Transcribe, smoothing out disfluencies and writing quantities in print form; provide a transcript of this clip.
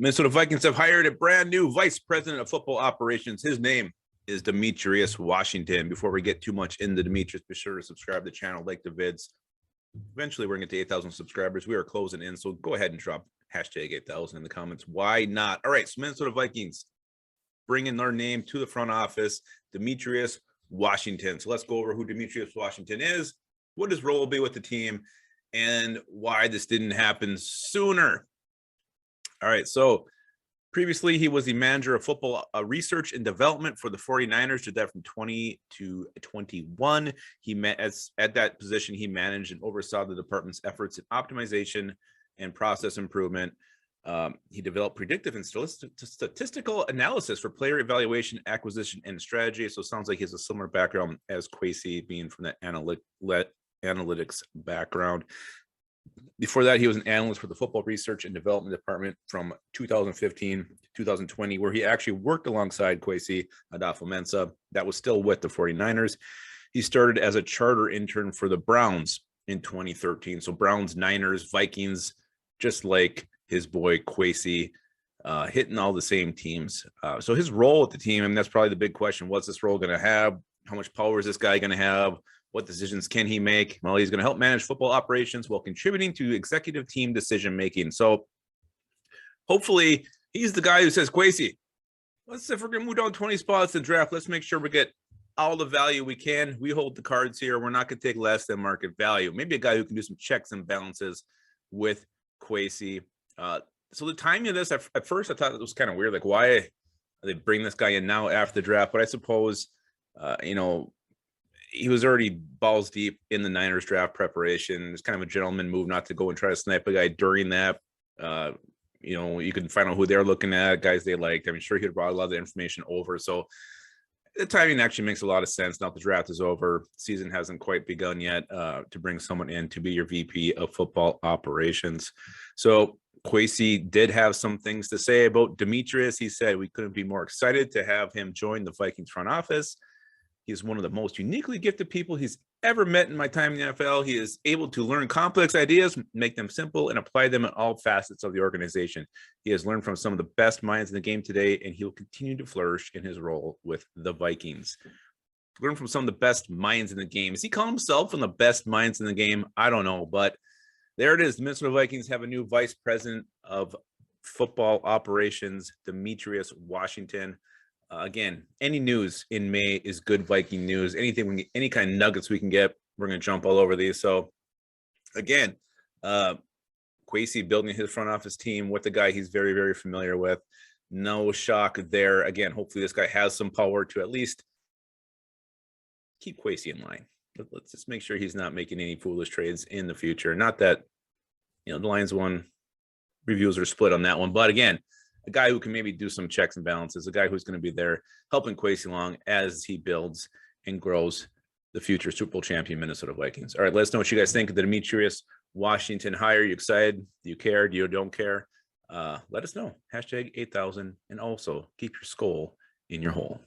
Minnesota Vikings have hired a brand new vice president of football operations. His name is Demetrius Washington. Before we get too much into Demetrius, be sure to subscribe to the channel, like the vids. Eventually, we're going to get to 8,000 subscribers. We are closing in, so go ahead and drop hashtag 8,000 in the comments. Why not? All right, so Minnesota Vikings bringing their name to the front office, Demetrius Washington. So let's go over who Demetrius Washington is, what his role will be with the team, and why this didn't happen sooner. All right, so previously he was the manager of football research and development for the 49ers, did that from 20 to 21. He met at that position, he managed and oversaw the department's efforts in optimization and process improvement. He developed predictive and statistical analysis for player evaluation, acquisition, and strategy. So it sounds like he has a similar background as Kwesi, being from the analytics background. Before that, he was an analyst for the football research and development department from 2015 to 2020, where he actually worked alongside Kwesi Adolfo-Mensah. That was still with the 49ers. He started as a charter intern for the Browns in 2013. So Browns, Niners, Vikings, just like his boy Kwesi, hitting all the same teams. So his role at the team, and that's probably the big question, what's this role going to have? How much power is this guy going to have? What decisions can he make? Well, he's going to help manage football operations while contributing to executive team decision-making. So hopefully he's the guy who says, Kwesi, if we're going to move down 20 spots in the draft, let's make sure we get all the value we can. We hold the cards here. We're not going to take less than market value. Maybe a guy who can do some checks and balances with Kwesi. So the timing of this, at first I thought it was kind of weird. Like, why are they bring this guy in now after the draft? But I suppose, he was already balls deep in the Niners draft preparation. It's kind of a gentleman move not to go and try to snipe a guy during that. You can find out who they're looking at, guys they liked. I'm sure he'd brought a lot of the information over. So the timing actually makes a lot of sense. Now the draft is over. Season hasn't quite begun yet to bring someone in to be your VP of football operations. So Kwesi did have some things to say about Demetrius. He said, we couldn't be more excited to have him join the Vikings front office. He's one of the most uniquely gifted people he's ever met in my time in the NFL. He is able to learn complex ideas, make them simple, and apply them in all facets of the organization. He has learned from some of the best minds in the game today, and he will continue to flourish in his role with the Vikings. Learn from some of the best minds in the game. Is he calling himself one of the best minds in the game? I don't know, but there it is. The Minnesota Vikings have a new vice president of football operations, Demetrius Washington. Again, any news in May is good Viking news. Any kind of nuggets we can get, we're going to jump all over these. So, again, Kwesi building his front office team with the guy he's very, very familiar with. No shock there. Again, hopefully this guy has some power to at least keep Kwesi in line. Let's just make sure he's not making any foolish trades in the future. Not that, the Lions one, reviews are split on that one. But again, a guy who can maybe do some checks and balances, a guy who's going to be there helping Kwesi along as he builds and grows the future Super Bowl champion Minnesota Vikings. All right, let us know what you guys think of the Demetrius Washington hire. You excited? Do you care? Do you don't care? Let us know. Hashtag 8,000, and also keep your skull in your hole.